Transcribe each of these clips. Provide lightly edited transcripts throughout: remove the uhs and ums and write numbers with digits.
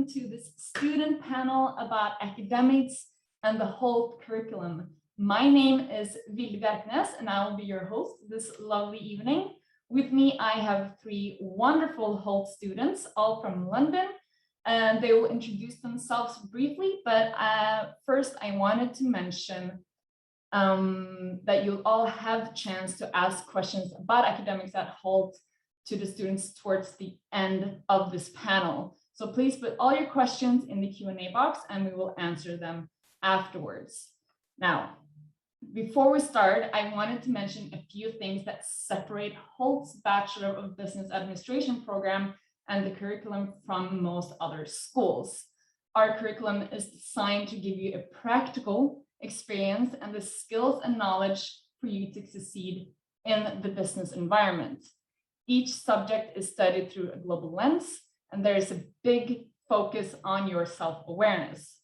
welcome to this student panel about academics and the Halt curriculum. My name is Vilde Bjerknes, and I will be your host this lovely evening. With me, I have three wonderful Halt students, all from London, and they will introduce themselves briefly. But first, I wanted to mention that you'll all have the chance to ask questions about academics at Halt to the students towards the end of this panel. So please put all your questions in the Q&A box and we will answer them afterwards. Now, before we start, I wanted to mention a few things that separate Halt's Bachelor of Business Administration program and the curriculum from most other schools. Our curriculum is designed to give you a practical experience and the skills and knowledge for you to succeed in the business environment. Each subject is studied through a global lens, and there is a big focus on your self-awareness.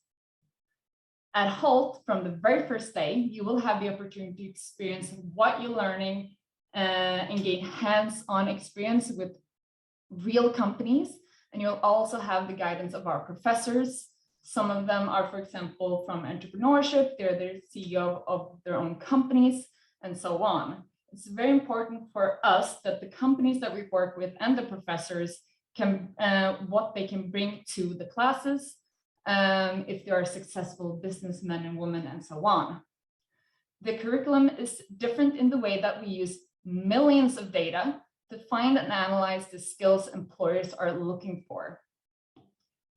At Halt, from the very first day, you will have the opportunity to experience what you're learning and gain hands-on experience with real companies. And you'll also have the guidance of our professors. Some of them are, for example, from entrepreneurship. They're the CEO of their own companies and so on. It's very important for us that the companies that we work with and the professors can, what they can bring to the classes, if they are successful businessmen and women and so on. The curriculum is different in the way that we use millions of data to find and analyze the skills employers are looking for.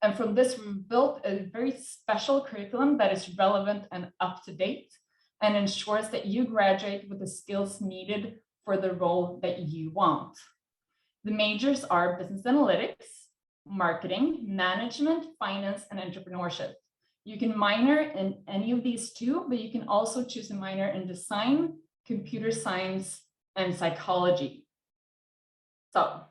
And from this, we've built a very special curriculum that is relevant and up to date and ensures that you graduate with the skills needed for the role that you want. The majors are business analytics, marketing, management, finance, and entrepreneurship. You can minor in any of these two, but you can also choose a minor in design, computer science, and psychology. So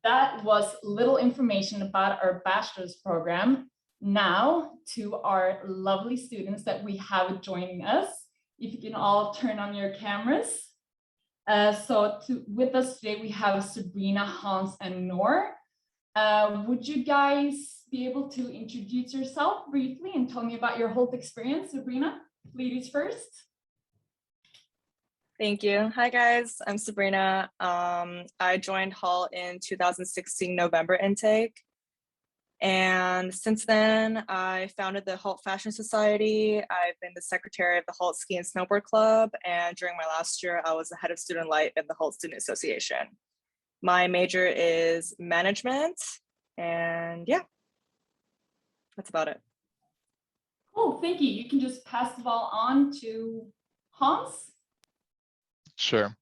that was little information about our bachelor's program. Now to our lovely students that we have joining us. If you can all turn on your cameras. With us today, we have Sabrina, Hans, and Nour. Would you guys be able to introduce yourself briefly and tell me about your Halt experience? Sabrina, ladies first. Thank you. Hi guys, I'm Sabrina. I joined Halt in 2016 November intake. And since then, I founded the Halt Fashion Society. I've been the secretary of the Halt Ski and Snowboard Club. And during my last year, I was the head of student life in the Halt Student Association. My major is management. And yeah, that's about it. Cool, thank you. You can just pass the ball on to Hans. Sure.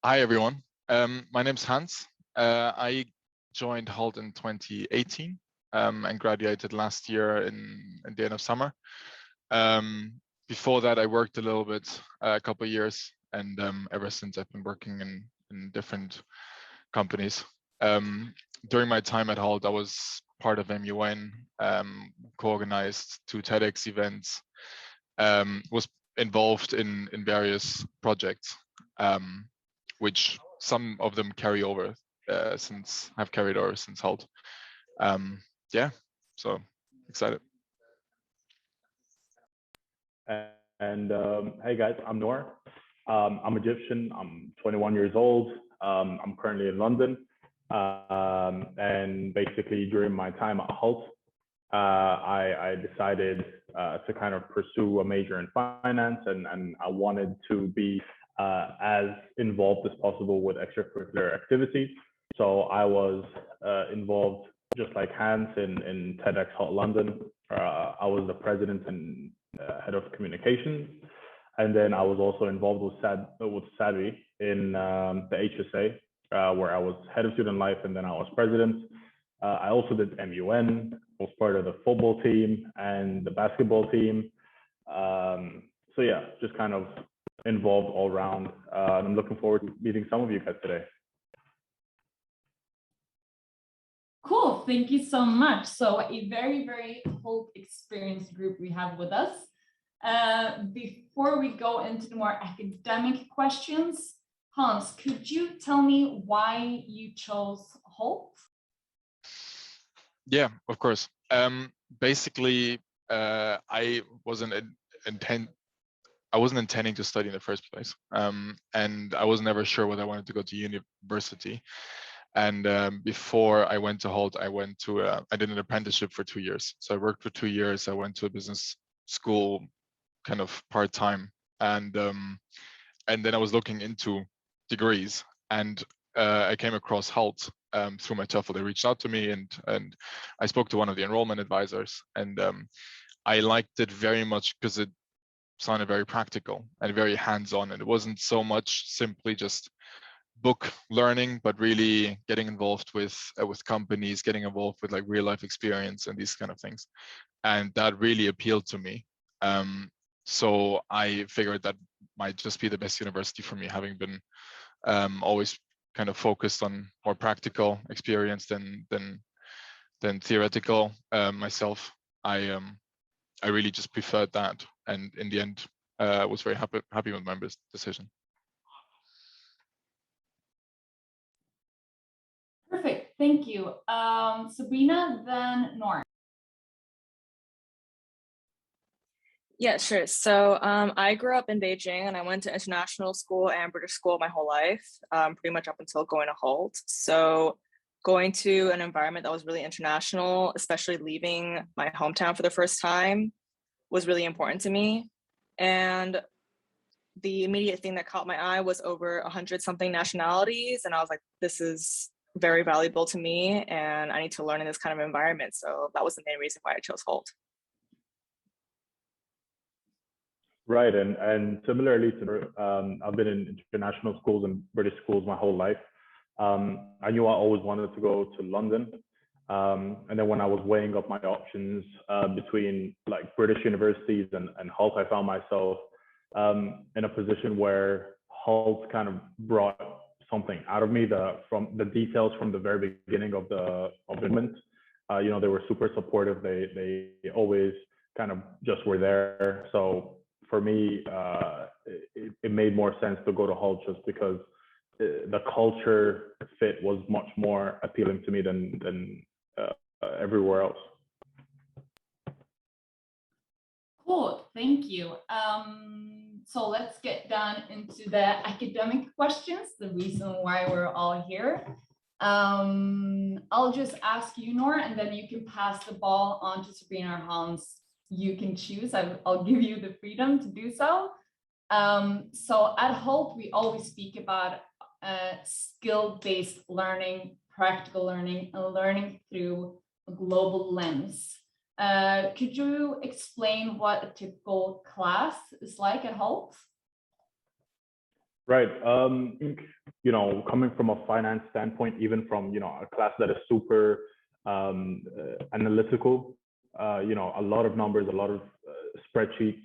Hi, everyone. My name's Hans. I joined Halt in 2018 and graduated last year in the end of summer. Before that, I worked a little bit, a couple of years, and ever since I've been working in different companies. During my time at Halt, I was part of MUN, co-organized 2 TEDx events, was involved in various projects, which some of them carry over have carried over since Halt. Yeah, so excited. And hey guys, I'm Nour. I'm Egyptian. I'm 21 years old. I'm currently in London. And basically during my time at Hult, I decided to kind of pursue a major in finance, and I wanted to be as involved as possible with extracurricular activities. So I was involved, just like Hans, in TEDx Halt London. I was the president and head of communications. And then I was also involved with SADI in the HSA, where I was head of student life and then I was president. I also did MUN, was part of the football team and the basketball team. So yeah, just kind of involved all around. And I'm looking forward to meeting some of you guys today. Cool, thank you so much. So a very, very Halt experienced group we have with us. Before we go into the more academic questions, Hans, could you tell me why you chose Halt? Yeah, of course. Basically, I wasn't intending to study in the first place, and I was never sure whether I wanted to go to university. And before I went to Halt, I did an apprenticeship for 2 years. So I worked for 2 years. I went to a business school, kind of part-time, and then I was looking into degrees, and I came across Halt through my TOEFL. They reached out to me, and I spoke to one of the enrollment advisors, and I liked it very much because it sounded very practical and very hands-on, and it wasn't so much simply just book learning, but really getting involved with companies, getting involved with like real life experience and these kind of things, and that really appealed to me. So I figured that might just be the best university for me, having been always kind of focused on more practical experience than theoretical myself. I really just preferred that, and in the end, was very happy with my decision. Perfect, thank you. Sabrina, then Nour. Yeah, sure. So I grew up in Beijing, and I went to international school and British school my whole life, pretty much up until going to Hult. So going to an environment that was really international, especially leaving my hometown for the first time, was really important to me. And the immediate thing that caught my eye was over 100-something nationalities. And I was like, this is very valuable to me, and I need to learn in this kind of environment. So that was the main reason why I chose Hult. Right, and similarly to I've been in international schools and British schools my whole life. I knew I always wanted to go to London, and then when I was weighing up my options between like British universities and Halt, I found myself in a position where Halt kind of brought something out of me. From the details from the very beginning of the movement, you know, they were super supportive. They always kind of just were there. So for me, it made more sense to go to Hult just because the culture fit was much more appealing to me than everywhere else. Cool, thank you. So let's get down into the academic questions, the reason why we're all here. I'll just ask you, Nour, and then you can pass the ball on to Sabrina or Hans. You can choose. I'll give you the freedom to do so. So at Hult, we always speak about skill-based learning, practical learning, and learning through a global lens. Could you explain what a typical class is like at Hult? Right. You know, coming from a finance standpoint, even from, you know, a class that is super analytical, you know, a lot of numbers, a lot of spreadsheets.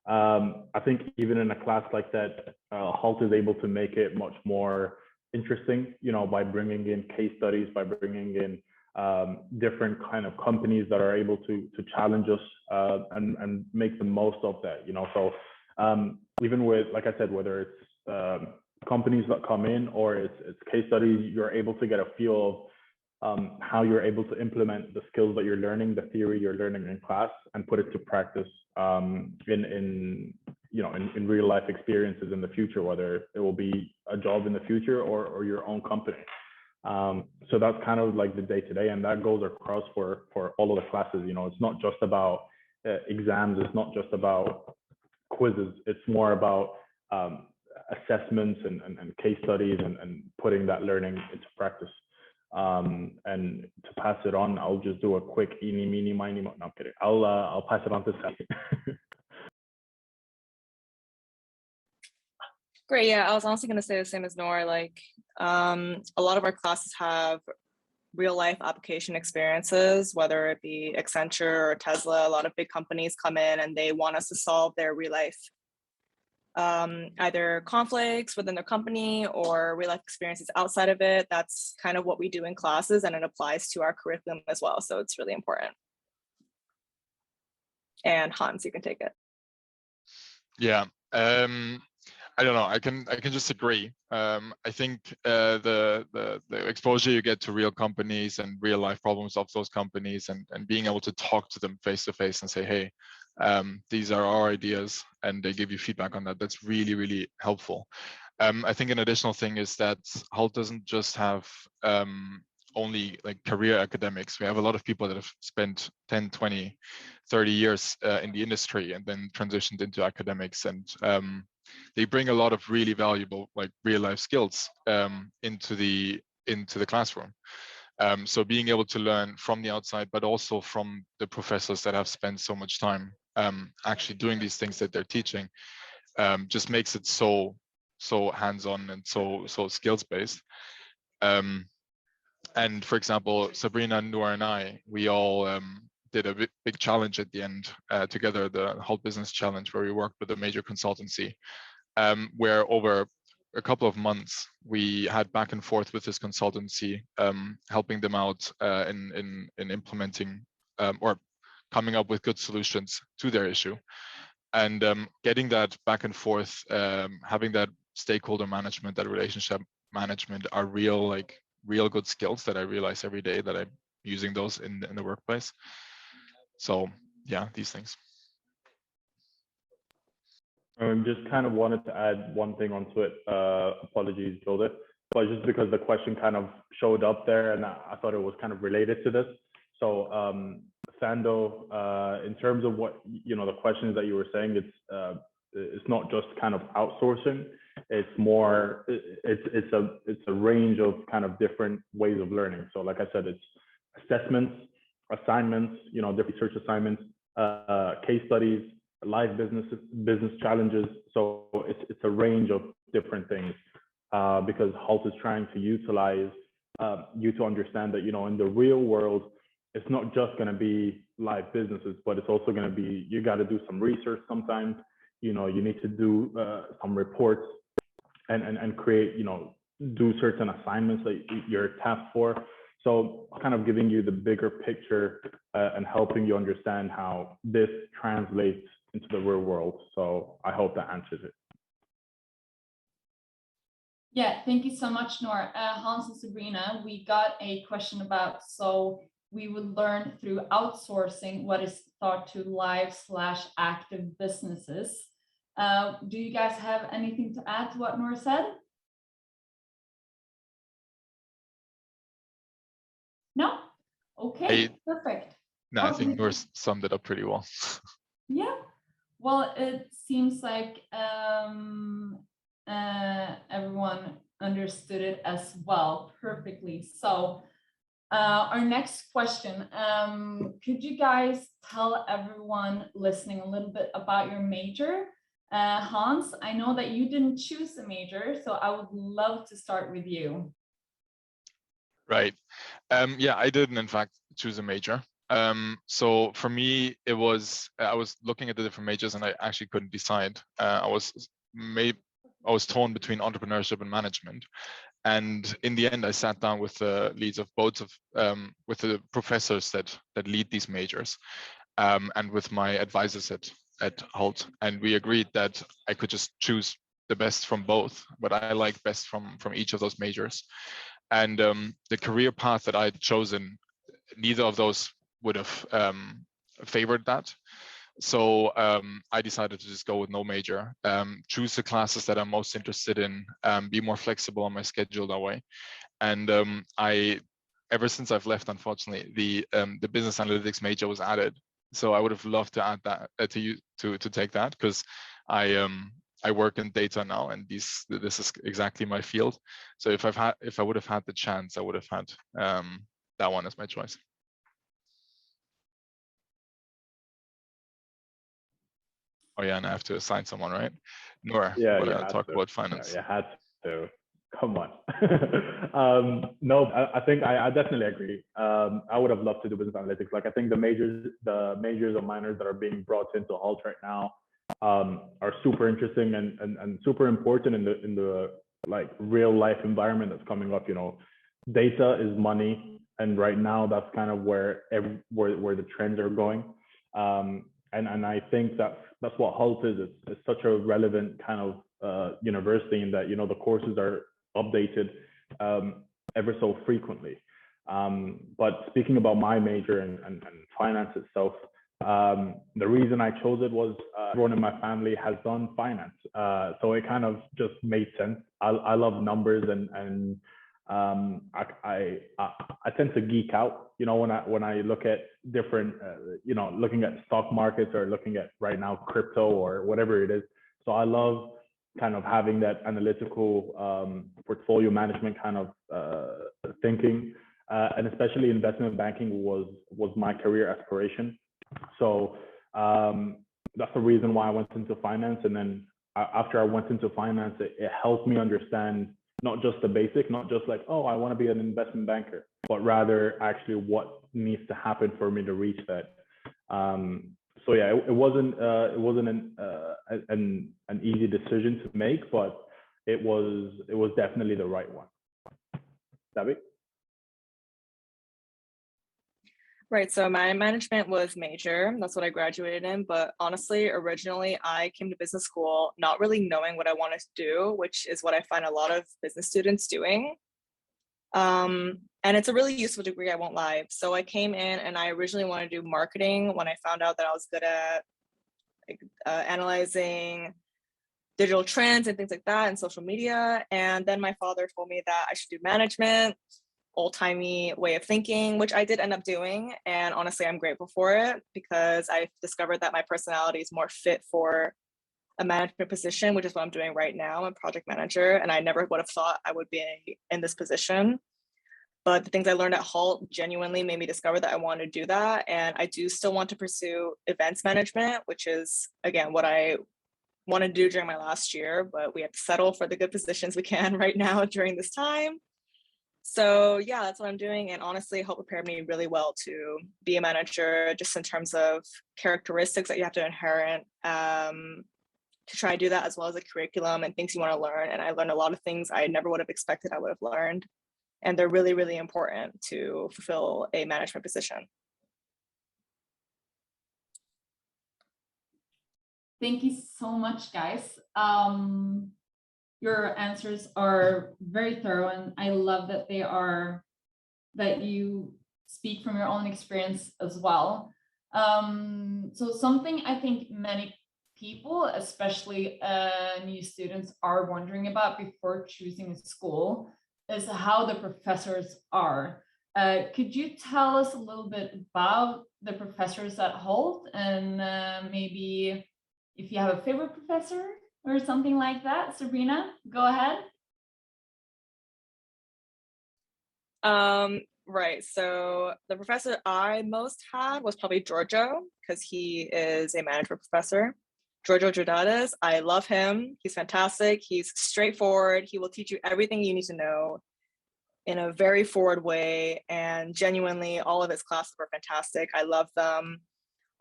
I think even in a class like that, Halt is able to make it much more interesting, you know, by bringing in case studies, by bringing in different kind of companies that are able to challenge us and make the most of that, you know. So even with, like I said, whether it's companies that come in or it's case studies, you're able to get a feel of how you're able to implement the skills that you're learning, the theory you're learning in class, and put it to practice in real life experiences in the future, whether it will be a job in the future or your own company. So that's kind of like the day-to-day, and that goes across for all of the classes. You know, it's not just about exams, it's not just about quizzes, it's more about assessments and case studies and putting that learning into practice. And to pass it on, I'll just do a quick eeny, meeny, miny, mo. No, I'm kidding. I'll pass it on to Sally. Great. Yeah, I was honestly going to say the same as Nour. Like, a lot of our classes have real life application experiences, whether it be Accenture or Tesla. A lot of big companies come in and they want us to solve their real life either conflicts within their company or real life experiences outside of it. That's kind of what we do in classes, and it applies to our curriculum as well. So it's really important. And Hans, you can take it. Yeah. I don't know. I can just agree. I think the exposure you get to real companies and real life problems of those companies, and being able to talk to them face to face and say, hey, these are our ideas, and they give you feedback on that. That's really, really helpful. I think an additional thing is that Halt doesn't just have only like career academics. We have a lot of people that have spent 10, 20, 30 years in the industry and then transitioned into academics, and they bring a lot of really valuable like real life skills into the classroom. So being able to learn from the outside, but also from the professors that have spent so much time actually doing these things that they're teaching, just makes it so hands-on and so skills based. And for example, Sabrina, Nour, and I, we all did a big challenge at the end together, the Halt Business Challenge, where we worked with a major consultancy, where over a couple of months we had back and forth with this consultancy, helping them out in implementing or coming up with good solutions to their issue, and getting that back and forth, having that stakeholder management, that relationship management, are real good skills that I realize every day that I'm using those in the workplace. So yeah, these things. Just kind of wanted to add one thing onto it. Apologies, Vilde, but just because the question kind of showed up there, and I thought it was kind of related to this. So, Sando, in terms of what the questions that you were saying, it's not just kind of outsourcing. It's more, it's a range of kind of different ways of learning. So, like I said, it's assessments, assignments, different research assignments, case studies, live business challenges. So it's a range of different things, because Halt is trying to utilize you to understand that in the real world, it's not just going to be live businesses, but it's also going to be, you got to do some research sometimes. You need to do some reports and create, do certain assignments that you're tasked for. So kind of giving you the bigger picture and helping you understand how this translates into the real world. So I hope that answers it. Yeah, thank you so much, Nour. Hans and Sabrina, we got a question about, so we would learn through outsourcing what is thought to live/active businesses. Do you guys have anything to add to what Nour said? No? Okay, perfect. No, I think Nour summed it up pretty well. Yeah, well, it seems like everyone understood it as well perfectly. So our next question, could you guys tell everyone listening a little bit about your major? Hans, I know that you didn't choose a major, so I would love to start with you. Right. Yeah, I didn't in fact choose a major. So for me, I was looking at the different majors and I actually couldn't decide. I was torn between entrepreneurship and management. And in the end, I sat down with the leads of both with the professors that lead these majors, and with my advisors at Hult, and we agreed that I could just choose the best from both, what I like best from each of those majors. And the career path that I'd chosen, neither of those would have favored that. So I decided to just go with no major, choose the classes that I'm most interested in, be more flexible on my schedule that way. And ever since I've left, unfortunately, the business analytics major was added. So I would have loved to add that to take that, because I work in data now, and this is exactly my field. So if I would have had the chance, I would have had that one as my choice. Oh yeah, and I have to assign someone, right? Nour, yeah, talk about finance. Yeah, you had to. Come on. No, I think I definitely agree. I would have loved to do business analytics. Like, I think the majors and minors that are being brought into Halt right now are super interesting and super important in the like real life environment that's coming up. Data is money, and right now that's kind of where the trends are going. And I think that that's what Hult is. It's such a relevant kind of university in that, you know, the courses are updated ever so frequently. But speaking about my major and finance itself, the reason I chose it was everyone in my family has done finance, so it kind of just made sense. I love numbers, and I tend to geek out, you know, when I look at different, you know, looking at stock markets or looking at right now crypto or whatever it is. So I love kind of having that analytical portfolio management kind of thinking, and especially investment banking was my career aspiration. So that's the reason why I went into finance. And then after I went into finance, it helped me understand not just the basic, not just like, oh, I want to be an investment banker, but rather actually what needs to happen for me to reach that. So yeah, it wasn't an easy decision to make, but it was definitely the right one. David? Right, so my management was major. That's what I graduated in. But honestly, originally I came to business school not really knowing what I wanted to do, which is what I find a lot of business students doing. And it's a really useful degree, I won't lie. So I came in and I originally wanted to do marketing when I found out that I was good at analyzing digital trends and things like that and social media. And then my father told me that I should do management, old-timey way of thinking, which I did end up doing. And honestly, I'm grateful for it because I discovered that my personality is more fit for a management position, which is what I'm doing right now. I'm a project manager, and I never would have thought I would be in this position. But the things I learned at Halt genuinely made me discover that I want to do that. And I do still want to pursue events management, which is, again, what I wanted to do during my last year, but we have to settle for the good positions we can right now during this time. So yeah, that's what I'm doing. And honestly, Hult prepared me really well to be a manager, just in terms of characteristics that you have to inherit to try to do that, as well as a curriculum and things you want to learn. And I learned a lot of things I never would have expected I would have learned. And they're really, really important to fulfill a management position. Thank you so much, guys. Your answers are very thorough, and I love that that you speak from your own experience as well. So something I think many people, especially new students, are wondering about before choosing a school is how the professors are. Could you tell us a little bit about the professors at Hult, and maybe if you have a favorite professor or something like that? Sabrina, go ahead. Right, so the professor I most had was probably Giorgio, because he is a management professor. Giorgio Giordades, I love him. He's fantastic. He's straightforward. He will teach you everything you need to know in a very forward way. And genuinely, all of his classes were fantastic. I love them.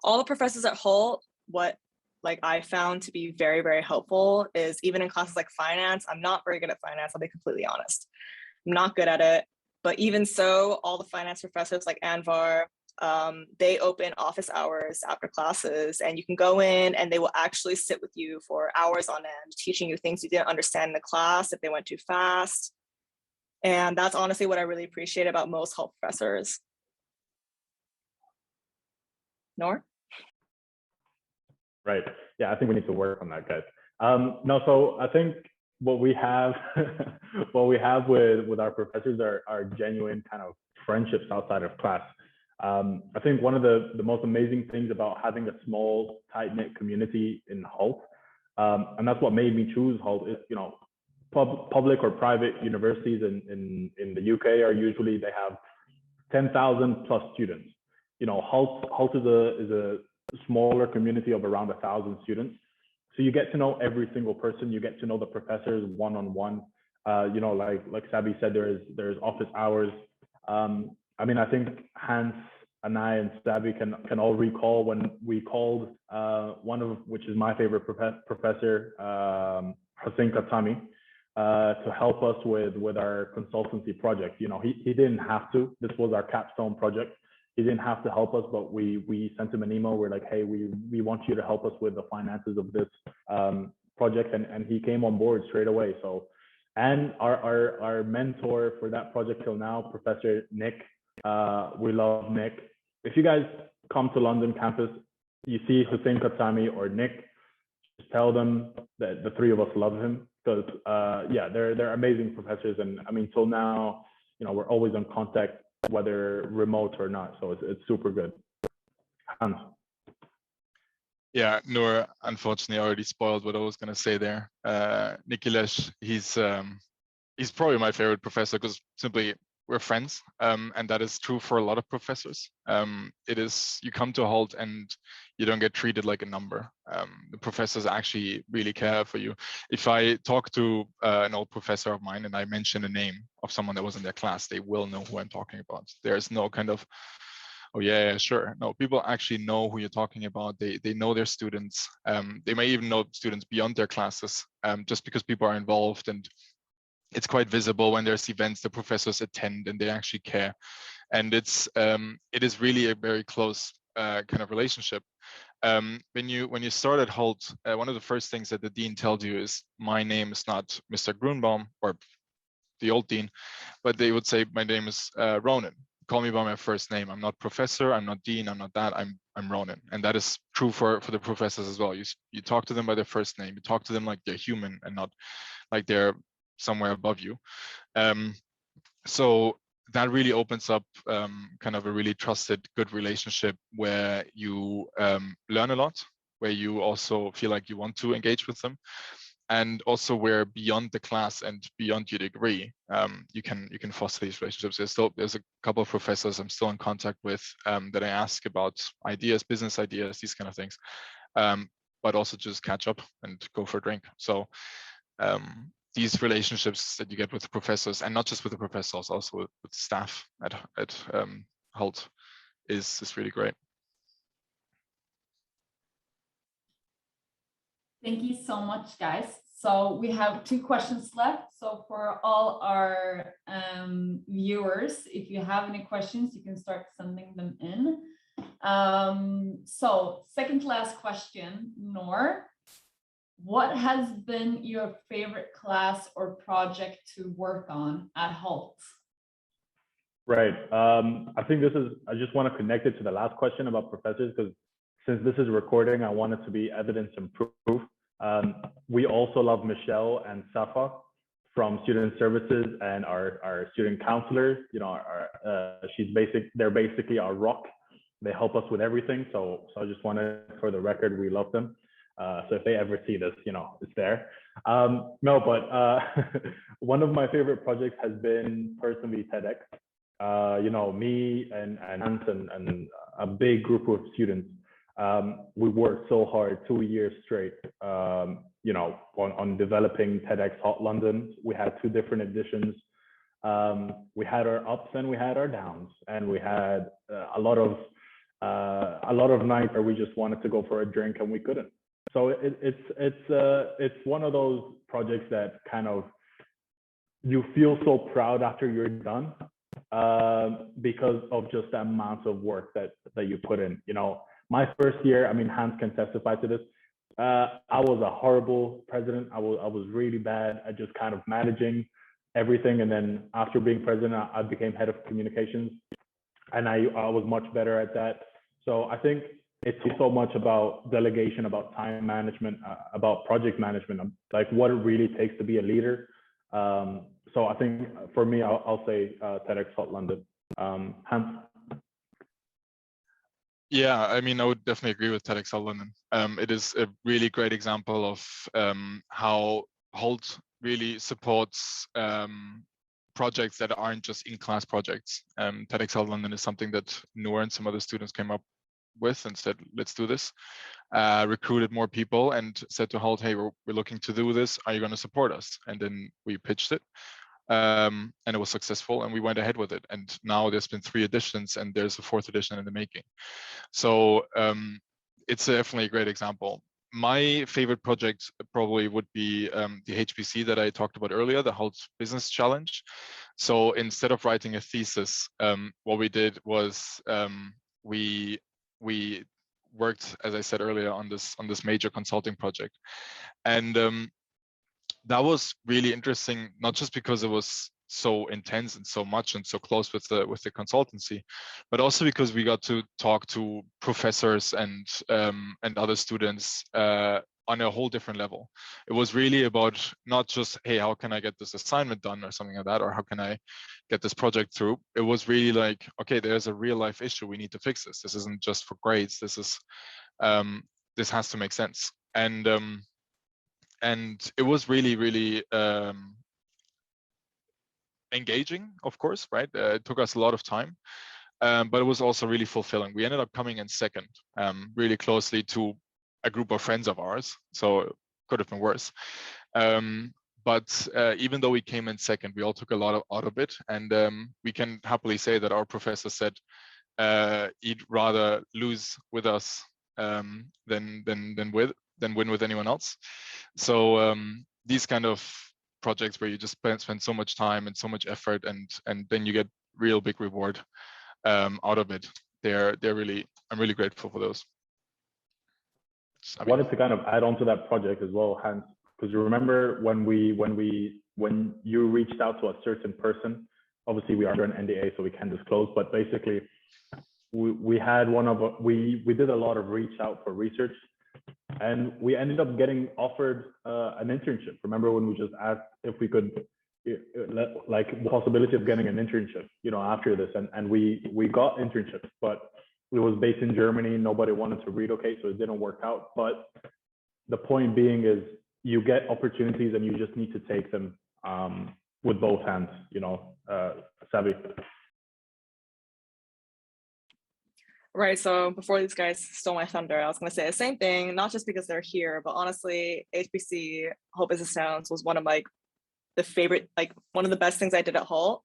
All the professors at Hult, what I found to be very, very helpful is even in classes like finance. I'm not very good at finance, I'll be completely honest. I'm not good at it. But even so, all the finance professors like Anvar, they open office hours after classes, and you can go in and they will actually sit with you for hours on end, teaching you things you didn't understand in the class if they went too fast. And that's honestly what I really appreciate about most Hult professors. Nour? Right. Yeah, I think we need to work on that, guys. No, so I think what we have with our professors are genuine kind of friendships outside of class. I think one of the most amazing things about having a small, tight-knit community in Hult, and that's what made me choose Hult, is, you know, public or private universities in the UK are usually, they have 10,000 plus students. You know, Hult is a smaller community of around 1,000 students. So you get to know every single person. You get to know the professors one-on-one. You know, like Sabi said, there's office hours. I mean, I think Hans and I and Sabi can all recall when we called which is my favorite professor, Hussein Katami, to help us with our consultancy project. You know, he didn't have to. This was our capstone project. He didn't have to help us, but we sent him an email. We're like, hey, we want you to help us with the finances of this project, and he came on board straight away. So, and our mentor for that project till now, Professor Nick, we love Nick. If you guys come to London campus, you see Hussein Katsami or Nick, just tell them that the three of us love him, because yeah, they're amazing professors, and I mean, till now, you know, we're always in contact, whether remote or not. So it's super good. Hans. Yeah, Nour unfortunately already spoiled what I was going to say there. Nikilesh, he's probably my favorite professor because simply we're friends, and that is true for a lot of professors. It is, you come to Halt and you don't get treated like a number. The professors actually really care for you. If I talk to an old professor of mine and I mention a name of someone that was in their class, they will know who I'm talking about. There's no kind of, oh yeah, sure. No, people actually know who you're talking about. They know their students. They may even know students beyond their classes, just because people are involved, and it's quite visible when there's events the professors attend and they actually care. And it is really a very close kind of relationship. When you start at Hult, one of the first things that the dean tells you is, my name is not Mr. Grunbaum or the old dean, but they would say, my name is Ronan. Call me by my first name. I'm not professor, I'm not dean, I'm not that, I'm Ronan. And that is true for the professors as well. You talk to them by their first name. You talk to them like they're human and not like they're somewhere above you. So that really opens up kind of a really trusted, good relationship where you learn a lot, where you also feel like you want to engage with them, and also where beyond the class and beyond your degree, you can foster these relationships. There's a couple of professors I'm still in contact with that I ask about ideas, business ideas, these kind of things, but also just catch up and go for a drink. So these relationships that you get with professors, and not just with the professors, also with staff at Hult, is really great. Thank you so much, guys. So we have 2 questions left. So for all our viewers, if you have any questions, you can start sending them in. So second to last question, Nour. What has been your favorite class or project to work on at Halt? Right. I think I just want to connect it to the last question about professors, because since this is recording, I want it to be evidence and proof. We also love Michelle and Safa from Student Services and our student counselors. You know, they're basically our rock. They help us with everything. So I just wanted, for the record, we love them. So if they ever see this, you know, it's there. No, but one of my favorite projects has been personally TEDx. You know, me and Hans and a big group of students, we worked so hard 2 years straight, you know, on developing TEDx Halt London. We had 2 different editions. We had our ups and we had our downs, and we had a lot of nights where we just wanted to go for a drink and we couldn't. So it's one of those projects that kind of, you feel so proud after you're done, because of just the amount of work that you put in. You know, my first year, I mean, Hans can testify to this. I was a horrible president. I was really bad at just kind of managing everything. And then after being president, I became head of communications, and I was much better at that. So I think it's so much about delegation, about time management, about project management, like what it really takes to be a leader. So I think for me, I'll say TEDx Halt London. Hans? Yeah, I mean, I would definitely agree with TEDx Halt London. It is a really great example of how Halt really supports projects that aren't just in-class projects. TEDx Halt London is something that Nour and some other students came up with and said, let's do this. Recruited more people and said to Halt, hey, we're looking to do this. Are you going to support us? And then we pitched it. And it was successful, and we went ahead with it. And now there's been 3 editions, and there's a 4th edition in the making. So it's definitely a great example. My favorite project probably would be the HPC that I talked about earlier, the Halt Business Challenge. So instead of writing a thesis, what we did was we worked, as I said earlier, on this major consulting project, and that was really interesting, not just because it was so intense and so much and so close with the consultancy, but also because we got to talk to professors and other students on a whole different level. It was really about not just, hey, how can I get this assignment done or something like that, or how can I get this project through? It was really like, okay, there's a real life issue. We need to fix this. This isn't just for grades. This is this has to make sense. And it was really, really engaging, of course, right? It took us a lot of time, but it was also really fulfilling. We ended up coming in second, really closely to a group of friends of ours, so it could have been worse. But even though we came in second, we all took a lot out of it, and we can happily say that our professor said he'd rather lose with us than win with anyone else. So these kind of projects where you just spend so much time and so much effort, and then you get real big reward out of it. They're really, I'm really grateful for those. I wanted to kind of add on to that project as well, Hans, because you remember when you reached out to a certain person. Obviously, we are under an NDA, so we can't disclose. But basically, we did a lot of reach out for research, and we ended up getting offered an internship. Remember when we just asked if we could, like, the possibility of getting an internship, after this, and we got internships, but it was based in Germany. Nobody wanted to relocate, so it didn't work out. But the point being is, you get opportunities and you just need to take them with both hands, Sabi. Right, so before these guys stole my thunder, I was going to say the same thing, not just because they're here, but honestly, HBC, Hult Business Sounds, was one of one of the best things I did at Hult.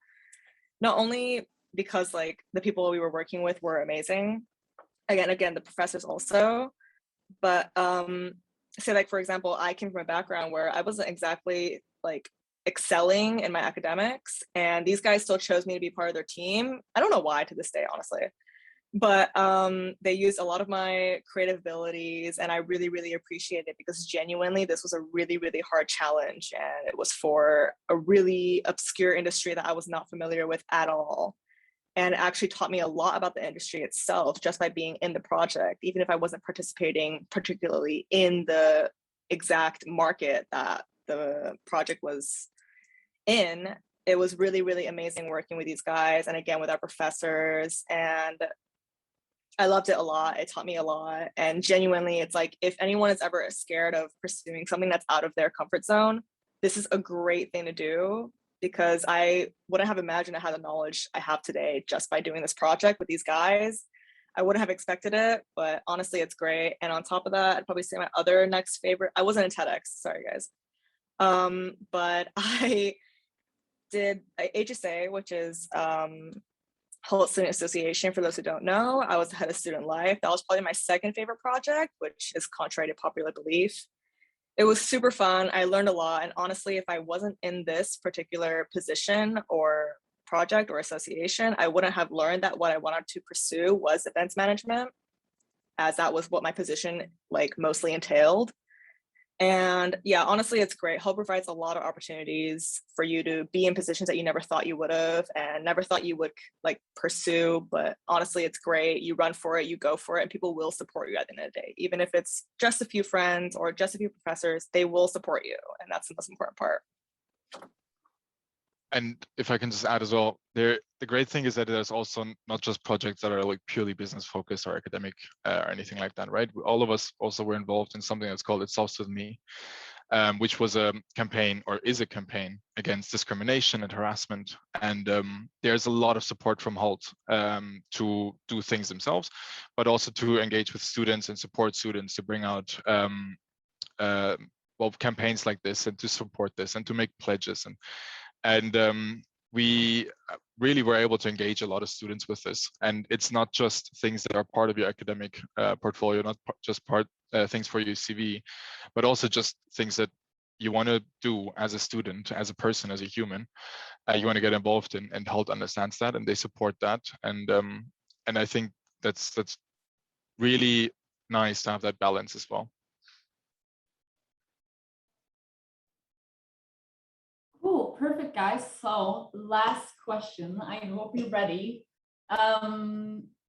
Not only because the people we were working with were amazing, again, the professors also, but say for example, I came from a background where I wasn't exactly excelling in my academics, and these guys still chose me to be part of their team. I don't know why to this day, honestly. But they used a lot of my creative abilities, and I really, really appreciate it, because genuinely this was a really, really hard challenge, and it was for a really obscure industry that I was not familiar with at all. And it actually taught me a lot about the industry itself just by being in the project, even if I wasn't participating particularly in the exact market that the project was in. It was really, really amazing working with these guys, and again with our professors, and I loved it a lot. It taught me a lot. And genuinely, it's if anyone is ever scared of pursuing something that's out of their comfort zone, this is a great thing to do, because I wouldn't have imagined I had the knowledge I have today just by doing this project with these guys. I wouldn't have expected it, but honestly, it's great. And on top of that, I'd probably say my other next favorite, I wasn't in TEDx, sorry guys. But I did HSA, which is Hult Student Association. For those who don't know, I was the head of student life. That was probably my second favorite project, which is contrary to popular belief. It was super fun. I learned a lot. And honestly, if I wasn't in this particular position or project or association, I wouldn't have learned that what I wanted to pursue was events management, as that was what my position mostly entailed. And yeah, honestly, it's great. Hult provides a lot of opportunities for you to be in positions that you never thought you would have and never thought you would pursue. But honestly, it's great. You run for it, you go for it, and people will support you at the end of the day. Even if it's just a few friends or just a few professors, they will support you. And that's the most important part. And if I can just add as well, the great thing is that there's also not just projects that are purely business focused or academic or anything like that, right? All of us also were involved in something that's called It Starts With Me, which was a campaign, or is a campaign, against discrimination and harassment. And there's a lot of support from Hult to do things themselves, but also to engage with students and support students to bring out campaigns like this, and to support this, and to make pledges. And we really were able to engage a lot of students with this. And it's not just things that are part of your academic portfolio, not just things for your CV, but also just things that you want to do as a student, as a person, as a human, you want to get involved in, and Halt understands that, and they support that. And I think that's really nice to have that balance as well. Cool, perfect, guys. So last question. I hope you're ready.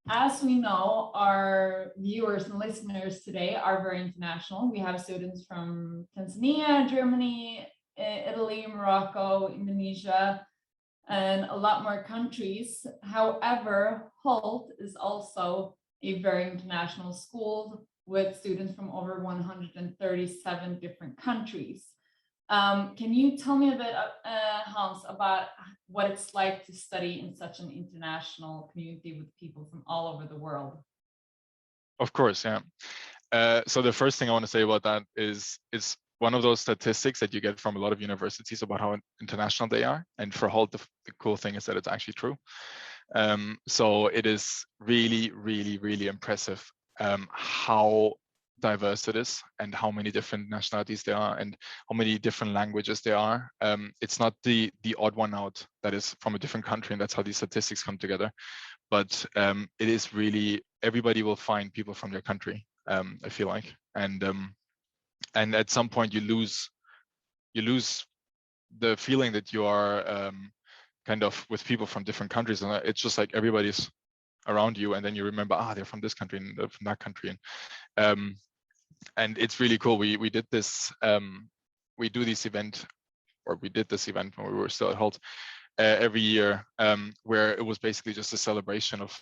As we know, our viewers and listeners today are very international. We have students from Tanzania, Germany, Italy, Morocco, Indonesia, and a lot more countries. However, Hult is also a very international school with students from over 137 different countries. Can you tell me a bit, Hans, about what it's like to study in such an international community with people from all over the world? Of course, yeah. So the first thing I want to say about that is one of those statistics that you get from a lot of universities about how international they are. And for Hult, the cool thing is that it's actually true. So it is really, really, really impressive how diverse it is, and how many different nationalities there are, and how many different languages there are. It's not the odd one out that is from a different country, and that's how these statistics come together. But it is really, everybody will find people from their country, I feel like. And at some point you lose the feeling that you are kind of with people from different countries, and it's just like everybody's around you, and then you remember, they're from this country and from that country. And it's really cool. We did this we did this event when we were still at Hult every year, where it was basically just a celebration of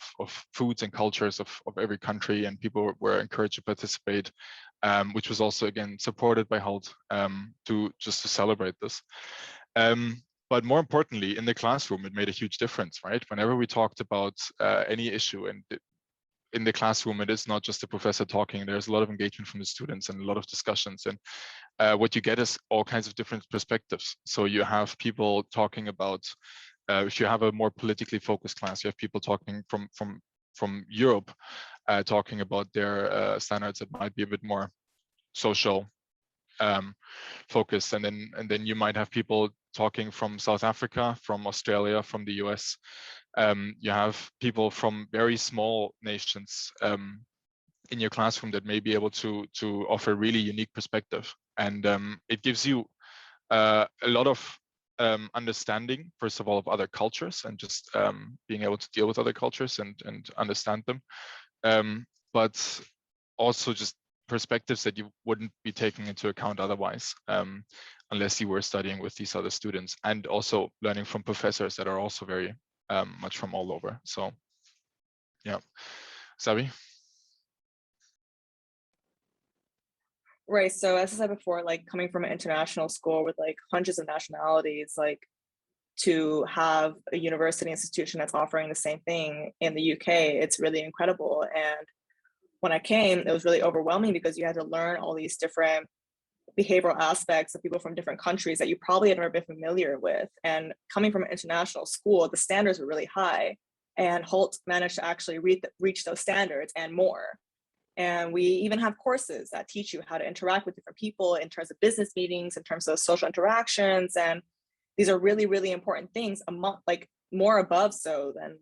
foods and cultures of every country, and people were encouraged to participate, which was also again supported by Halt, to celebrate this. But more importantly, in the classroom, it made a huge difference, right? Whenever we talked about any issue, and in the classroom, it is not just the professor talking. There's a lot of engagement from the students and a lot of discussions. And what you get is all kinds of different perspectives. So you have people talking about, if you have a more politically focused class, you have people talking from Europe, talking about their standards that might be a bit more social focused. And then you might have people talking from South Africa, from Australia, from the US. You have people from very small nations in your classroom that may be able to offer a really unique perspective. And it gives you a lot of understanding, first of all, of other cultures, and just being able to deal with other cultures and understand them. But also just perspectives that you wouldn't be taking into account otherwise, unless you were studying with these other students, and also learning from professors that are also very much from all over. So yeah. Sabi? Right. So as I said before, like coming from an international school with like hundreds of nationalities, like to have a university institution that's offering the same thing in the UK, it's really incredible. And when I came, it was really overwhelming because you had to learn all these different behavioral aspects of people from different countries that you probably had never been familiar with. And coming from an international school, the standards were really high, and Hult managed to actually reach those standards and more. And we even have courses that teach you how to interact with different people in terms of business meetings, in terms of social interactions. And these are really, really important things, like more above so than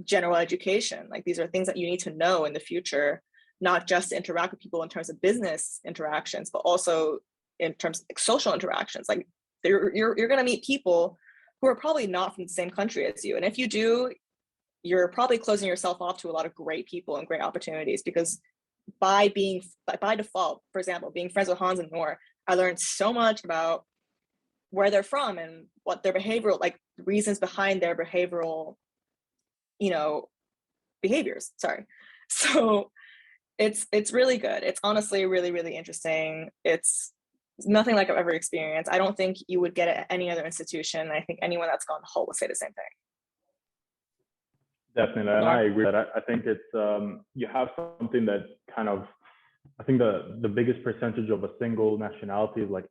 general education. Like these are things that you need to know in the future, not just to interact with people in terms of business interactions, but also in terms of like social interactions. Like you're going to meet people who are probably not from the same country as you. And if you do, you're probably closing yourself off to a lot of great people and great opportunities, because by default, for example, being friends with Hans and Nour, I learned so much about where they're from and what their behavioral, like reasons behind their behavioral, behaviors. Sorry. So it's really good. It's honestly really, really interesting. It's nothing like I've ever experienced. I don't think you would get it at any other institution. I think anyone that's gone to Hult would say the same thing. Definitely, and I agree with that. I think it's you have something that kind of, I think the biggest percentage of a single nationality is like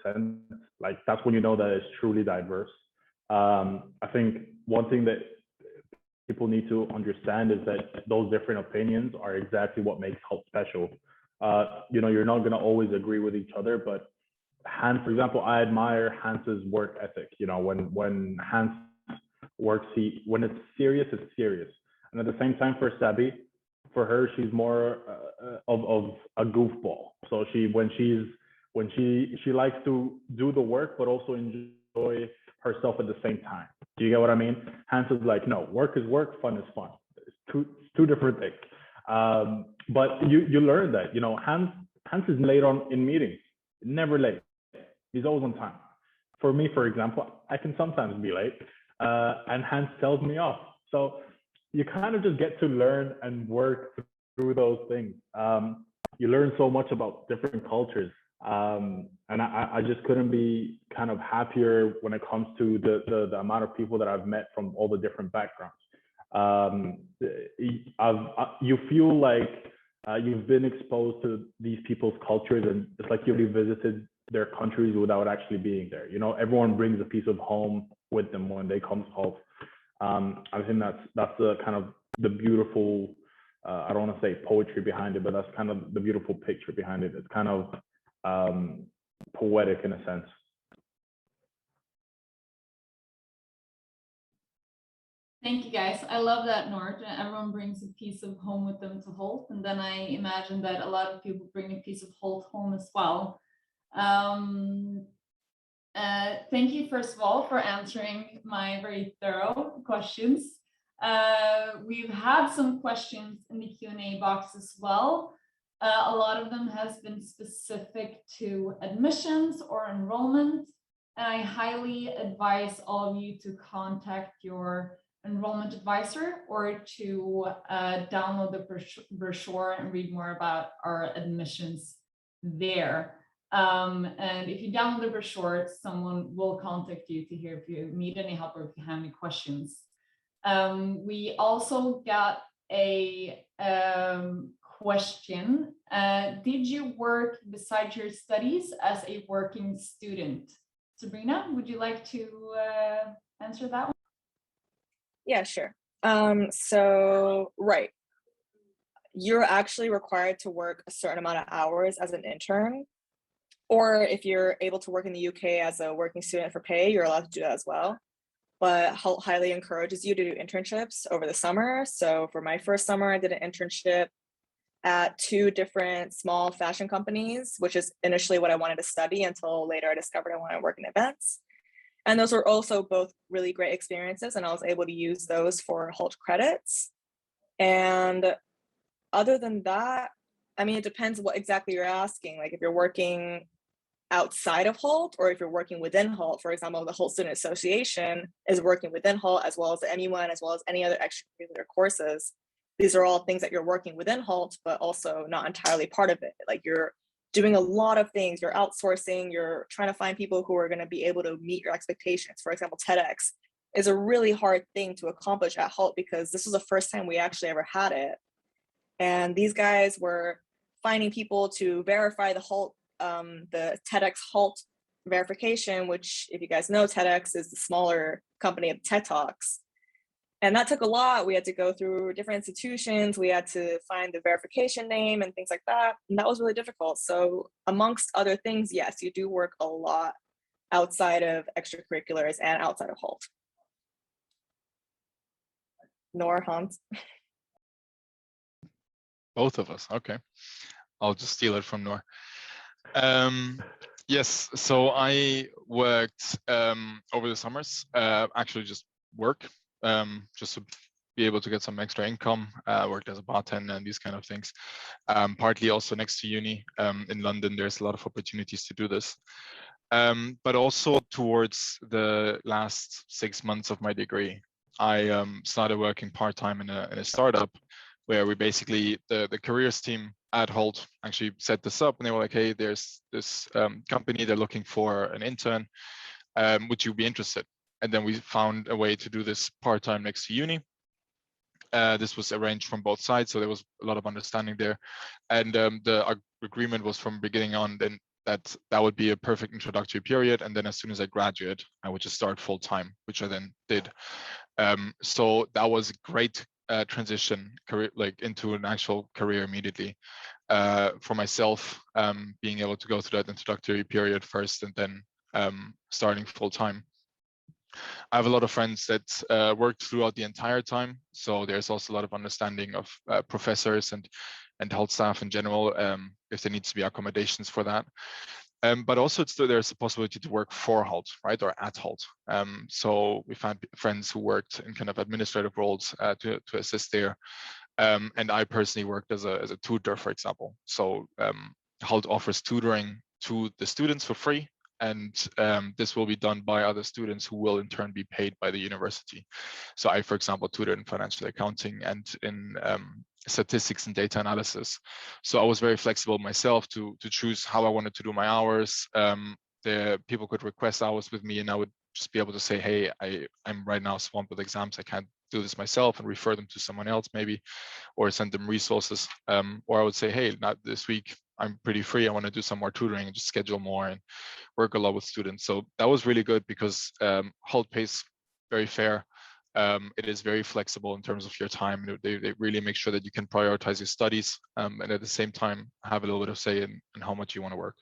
8%. Like that's when you know that it's truly diverse. I think one thing that people need to understand is that those different opinions are exactly what makes Halt special. You're not going to always agree with each other, but Hans, for example, I admire Hans's work ethic. You know, when Hans works, when it's serious, and at the same time for Sabi, for her, she's more of a goofball. So when she likes to do the work, but also enjoy herself at the same time. Do you get what I mean? Hans is like, no, work is work, fun is fun. It's two different things. But you learn that, you know, Hans is late in meetings, never late. He's always on time. For me, for example, I can sometimes be late, and Hans tells me off. So you kind of just get to learn and work through those things. You learn so much about different cultures. And I just couldn't be kind of happier when it comes to the amount of people that I've met from all the different backgrounds. You feel like you've been exposed to these people's cultures, and it's like you've visited their countries without actually being there. You know, everyone brings a piece of home with them when they come to Hult. I think that's the kind of the beautiful, I don't want to say poetry behind it, but that's kind of the beautiful picture behind it. It's kind of poetic in a sense. Thank you, guys. I love that, Nour. Everyone brings a piece of home with them to Hult, and then I imagine that a lot of people bring a piece of Hult home as well. Thank you, first of all, for answering my very thorough questions. We've had some questions in the Q&A box as well. A lot of them has been specific to admissions or enrollment, and I highly advise all of you to contact your enrollment advisor or to download the brochure and read more about our admissions there. And if you download the brochure, someone will contact you to hear if you need any help or if you have any questions. We also got a question. Did you work besides your studies as a working student? Sabrina, would you like to answer that one? Yeah, sure. Right. You're actually required to work a certain amount of hours as an intern, or if you're able to work in the UK as a working student for pay, you're allowed to do that as well. But Hult highly encourages you to do internships over the summer. So for my first summer, I did an internship at 2 different small fashion companies, which is initially what I wanted to study until later I discovered I wanted to work in events. And those were also both really great experiences, and I was able to use those for Hult credits. And other than that, I mean, it depends what exactly you're asking. Like if you're working outside of Hult or if you're working within Hult. For example, the Hult Student Association is working within Hult, as well as the MUN, as well as any other extracurricular courses. These are all things that you're working within Hult, but also not entirely part of it. Like you're doing a lot of things, you're outsourcing, you're trying to find people who are going to be able to meet your expectations. For example, TEDx is a really hard thing to accomplish at Hult because this was the first time we actually ever had it. And these guys were finding people to verify the Hult, the TEDx Hult verification, which, if you guys know, TEDx is the smaller company of TED Talks. And that took a lot. We had to go through different institutions. We had to find the verification name and things like that. And that was really difficult. So amongst other things, yes, you do work a lot outside of extracurriculars and outside of Hult. Nour, Hans. Both of us, okay. I'll just steal it from Nour. Yes, so I worked over the summers, actually just work, just to be able to get some extra income. Worked as a bartender and these kind of things. Partly also next to uni in London, there's a lot of opportunities to do this. But also towards the last 6 months of my degree, I started working part-time in a startup where we basically, the careers team at Hult actually set this up, and they were like, hey, there's this company, they're looking for an intern, would you be interested? And then we found a way to do this part-time next to uni. This was arranged from both sides, so there was a lot of understanding there. And the agreement was from beginning on then that would be a perfect introductory period. And then as soon as I graduate, I would just start full-time, which I then did. So that was a great transition career, like into an actual career immediately. for myself, being able to go through that introductory period first and then starting full time. I have a lot of friends that worked throughout the entire time, so there's also a lot of understanding of professors and Halt staff in general, if there needs to be accommodations for that. But also there's a possibility to work for Halt, right, or at Halt. So we've had friends who worked in kind of administrative roles to assist there. And I personally worked as a tutor, for example. So Halt offers tutoring to the students for free, and this will be done by other students who will in turn be paid by the university. So I, for example, tutored in financial accounting and in statistics and data analysis. So I was very flexible myself to choose how I wanted to do my hours. The people could request hours with me, and I would just be able to say, hey, I'm right now swamped with exams, I can't do this myself, and refer them to someone else maybe, or send them resources. Or I would say, hey, not this week, I'm pretty free, I want to do some more tutoring and just schedule more and work a lot with students. So that was really good because Halt pays very fair. It is very flexible in terms of your time. They really make sure that you can prioritize your studies and at the same time have a little bit of say in how much you want to work.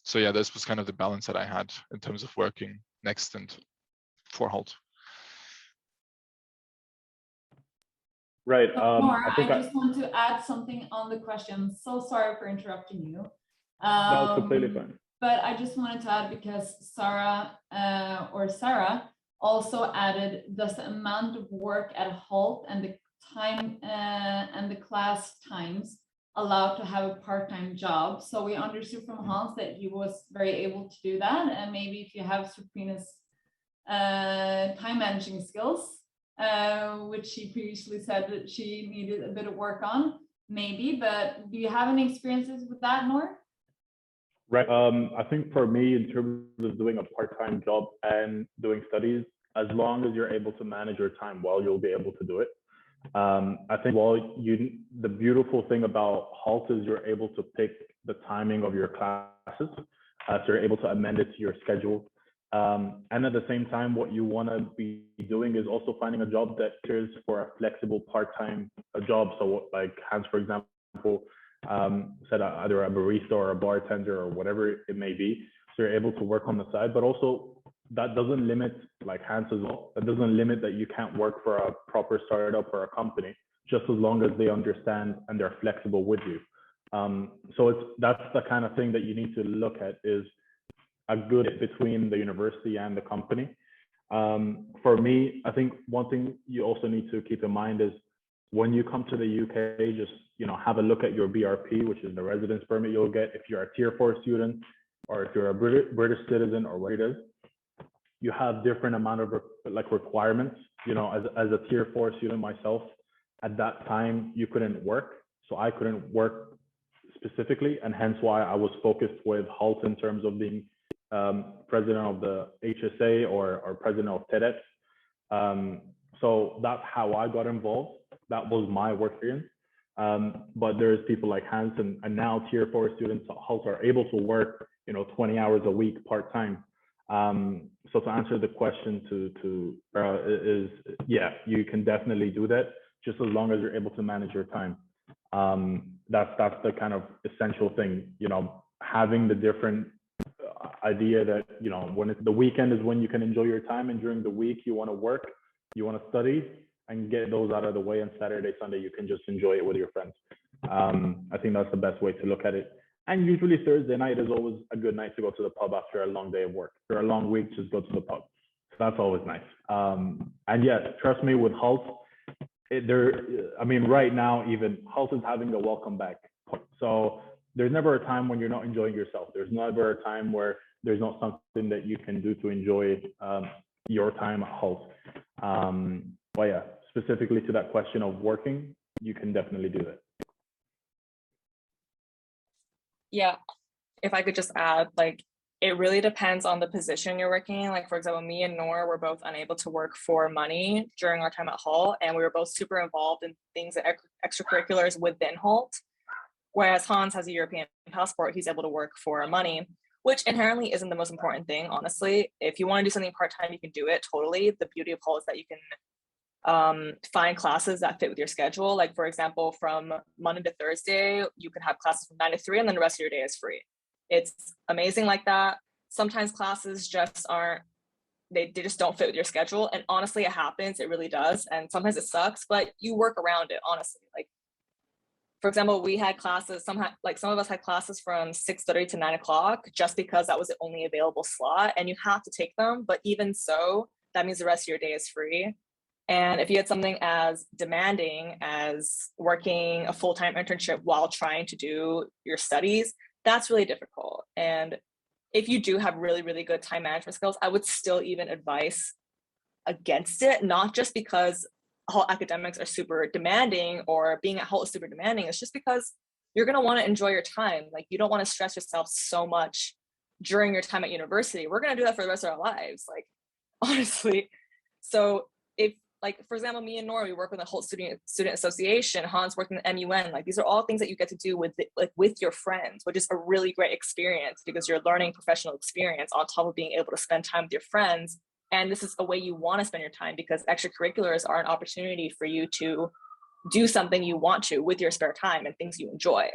So yeah, this was kind of the balance that I had in terms of working next and for Halt. Right. Nour, I think I just want to add something on the question. So sorry for interrupting you. No, it's completely fine. But I just wanted to add, because Sarah also added, does the amount of work at Halt and the time and the class times allowed to have a part-time job? So we understood from Hans that he was very able to do that, and maybe if you have Sabrina's time managing skills, which she previously said that she needed a bit of work on, maybe, but do you have any experiences with that, Nour? Right. I think for me, in terms of doing a part-time job and doing studies, as long as you're able to manage your time well, you'll be able to do it. I think the beautiful thing about Halt is you're able to pick the timing of your classes, so you're able to amend it to your schedule. And at the same time, what you want to be doing is also finding a job that cares for a flexible part-time job. So like Hans, for example, said either a barista or a bartender or whatever it may be. So you're able to work on the side, but also that doesn't limit, like Hans as well, that doesn't limit that you can't work for a proper startup or a company, just as long as they understand and they're flexible with you. So that's the kind of thing that you need to look at, is a good fit between the university and the company. For me, I think one thing you also need to keep in mind is when you come to the UK, just have a look at your BRP, which is the residence permit you'll get if you're a tier 4 student, or if you're a British citizen, or what it is. You have different amount of requirements. As a tier 4 student myself, at that time you couldn't work, so I couldn't work specifically, and hence why I was focused with Halt in terms of being president of the HSA or president of TEDx. So that's how I got involved. That was my work experience. But there's people like Hans and now tier 4 students at Halt are able to work 20 hours a week part-time. So to answer the question is yeah, you can definitely do that, just as long as you're able to manage your time. That's the kind of essential thing, having the different idea that when it's the weekend is when you can enjoy your time, and during the week you want to work, you want to study, and get those out of the way, and Saturday, Sunday you can just enjoy it with your friends. I think that's the best way to look at it. And usually Thursday night is always a good night to go to the pub after a long day of work. After a long week, just go to the pub. So that's always nice. And yeah, trust me, with Halt, right now even Halt is having a welcome back. So there's never a time when you're not enjoying yourself. There's never a time where there's not something that you can do to enjoy your time at Halt. But yeah, specifically to that question of working, you can definitely do that. Yeah, if I could just add, it really depends on the position you're working in. For example, me and Nour were both unable to work for money during our time at Halt, and we were both super involved in things and extracurriculars within Halt. Whereas Hans has a European passport, he's able to work for money, which inherently isn't the most important thing, honestly. If you want to do something part-time, you can do it totally. The beauty of Halt is that you can find classes that fit with your schedule. Like, for example, from Monday to Thursday, you can have classes from 9 to 3 and then the rest of your day is free. It's amazing like that. Sometimes classes just aren't, they just don't fit with your schedule. And honestly, it happens, it really does. And sometimes it sucks, but you work around it, honestly. Like, for example, we had classes, some of us had classes from 6:30 to 9 o'clock just because that was the only available slot and you have to take them. But even so, that means the rest of your day is free. And if you had something as demanding as working a full-time internship while trying to do your studies, that's really difficult. And if you do have really, really good time management skills, I would still even advise against it, not just because Halt academics are super demanding or being at Halt is super demanding. It's just because you're going to want to enjoy your time. Like, you don't want to stress yourself so much during your time at university. We're going to do that for the rest of our lives, like, honestly. So if, like, for example, me and Nour, we work with the Hult Student Association, Hans working at MUN, like, these are all things that you get to do with your friends, which is a really great experience because you're learning professional experience on top of being able to spend time with your friends. And this is a way you want to spend your time because extracurriculars are an opportunity for you to do something you want to with your spare time and things you enjoy.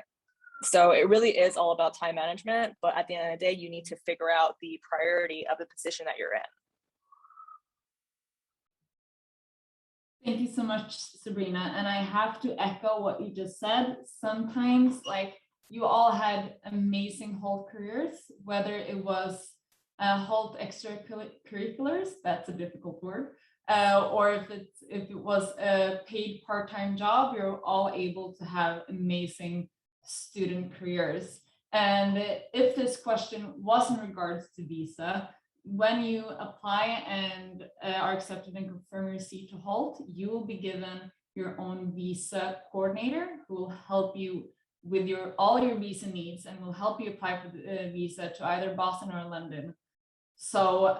So it really is all about time management, but at the end of the day, you need to figure out the priority of the position that you're in. Thank you so much, Sabrina. And I have to echo what you just said. Sometimes, like, you all had amazing Hult careers, whether it was Hult extracurriculars, that's a difficult word, or if it was a paid part-time job, you're all able to have amazing student careers. And if this question was in regards to visa, when you apply and are accepted and confirm your seat to Hult, you will be given your own visa coordinator who will help you with all your visa needs and will help you apply for the visa to either Boston or London. So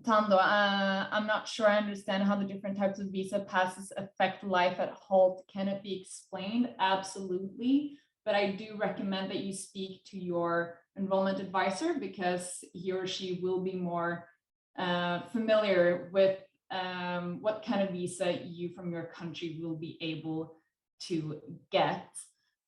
Tando, I'm not sure I understand how the different types of visa passes affect life at Hult. Can it be explained? Absolutely. But I do recommend that you speak to your enrollment advisor because he or she will be more familiar with what kind of visa you from your country will be able to get.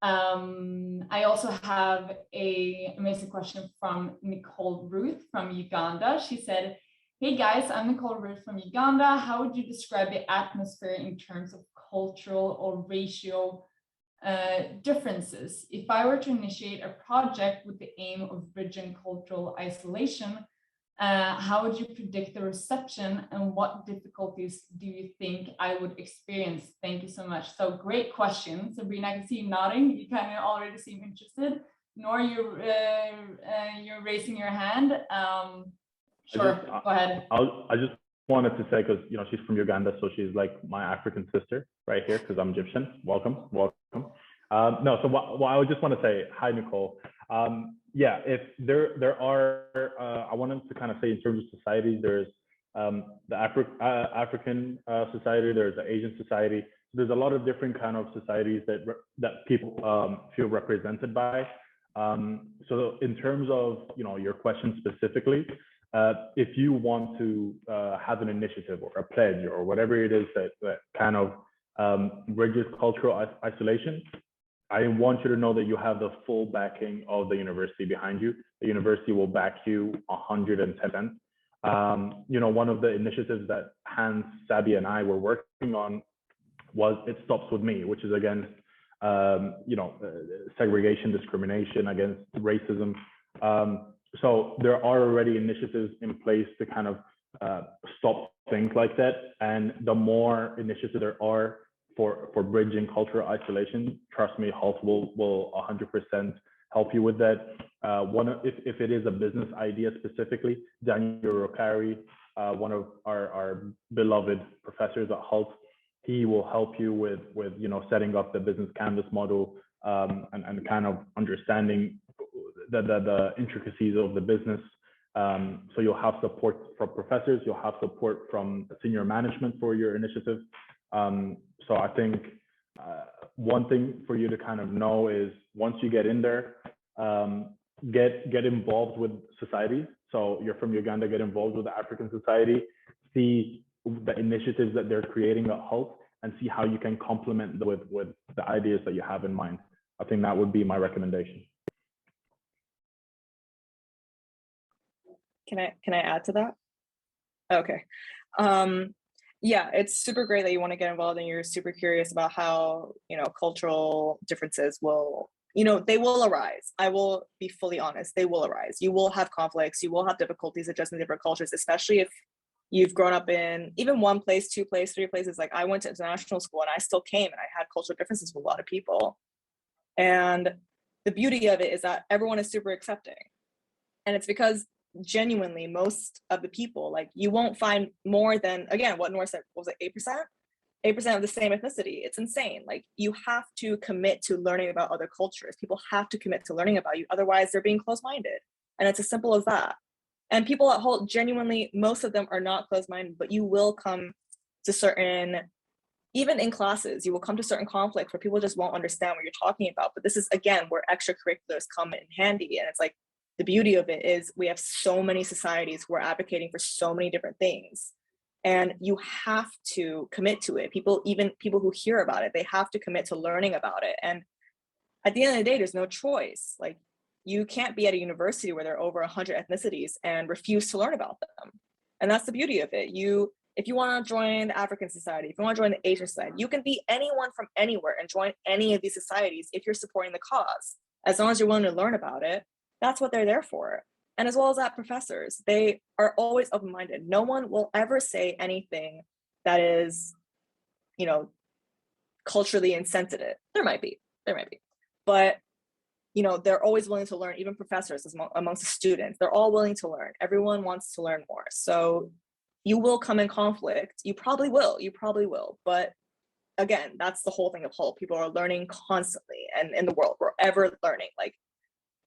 I also have an amazing question from Nicole Ruth from Uganda. She said, "Hey guys, I'm Nicole Ruth from Uganda. How would you describe the atmosphere in terms of cultural or racial differences? If I were to initiate a project with the aim of bridging cultural isolation, how would you predict the reception and what difficulties do you think I would experience? Thank you so much." So great question. Sabrina, I can see you nodding. You kind of already seem interested. Nour, you're raising your hand. Sure, go ahead. I just wanted to say, because she's from Uganda, so she's like my African sister right here, because I'm Egyptian. Welcome. No, so what I would just want to say, hi Nicole. Yeah, if there are, I wanted to kind of say in terms of societies, there's the African society, there's the Asian society. There's a lot of different kind of societies that people feel represented by. So in terms of your question specifically, if you want to have an initiative or a pledge or whatever it is that kind of bridges cultural isolation, I want you to know that you have the full backing of the university behind you. The university will back you 110%. One of the initiatives that Hans, Sabi, and I were working on was It Stops With Me, which is against segregation, discrimination, against racism. So there are already initiatives in place to kind of stop things like that. And the more initiatives there are for bridging cultural isolation, trust me, Halt will 100% help you with that. If it is a business idea specifically, Daniel Rokari, one of our beloved professors at Halt, he will help you with setting up the business canvas model and kind of understanding the intricacies of the business. So you'll have support from professors, you'll have support from senior management for your initiative. So I think one thing for you to kind of know is once you get in there, get involved with society. So you're from Uganda, get involved with the African society, see the initiatives that they're creating at Halt and see how you can complement them with the ideas that you have in mind. I think that would be my recommendation. Can I add to that? Okay. Yeah, it's super great that you want to get involved and you're super curious about how, cultural differences will, they will arise. I will be fully honest, they will arise. You will have conflicts, you will have difficulties adjusting to different cultures, especially if you've grown up in even one place, two places, three places. Like I went to international school and I still came and I had cultural differences with a lot of people. And the beauty of it is that everyone is super accepting. And it's because genuinely most of the people, like you won't find more than, again, what Nour said, what was it, 8% of the same ethnicity. It's insane. Like you have to commit to learning about other cultures. People have to commit to learning about you, otherwise they're being closed-minded. And it's as simple as that. And people at Hult, genuinely, most of them are not closed-minded, but you will come to certain, even in classes, you will come to certain conflicts where people just won't understand what you're talking about. But this is, again, where extracurriculars come in handy. And it's like, the beauty of it is we have so many societies who are advocating for so many different things, and you have to commit to it. Even people who hear about it, they have to commit to learning about it. And at the end of the day, there's no choice. Like you can't be at a university where there are over 100 ethnicities and refuse to learn about them. And that's the beauty of it. If you want to join the African Society, if you want to join the Asian Society, you can be anyone from anywhere and join any of these societies if you're supporting the cause, as long as you're willing to learn about it. That's what they're there for. And as well as that, professors, they are always open-minded. No one will ever say anything that is, culturally insensitive. There might be, but they're always willing to learn. Even professors amongst the students, they're all willing to learn. Everyone wants to learn more. So you will come in conflict. You probably will. But again, that's the whole thing of Hult. People are learning constantly, and in the world, we're ever learning. Like,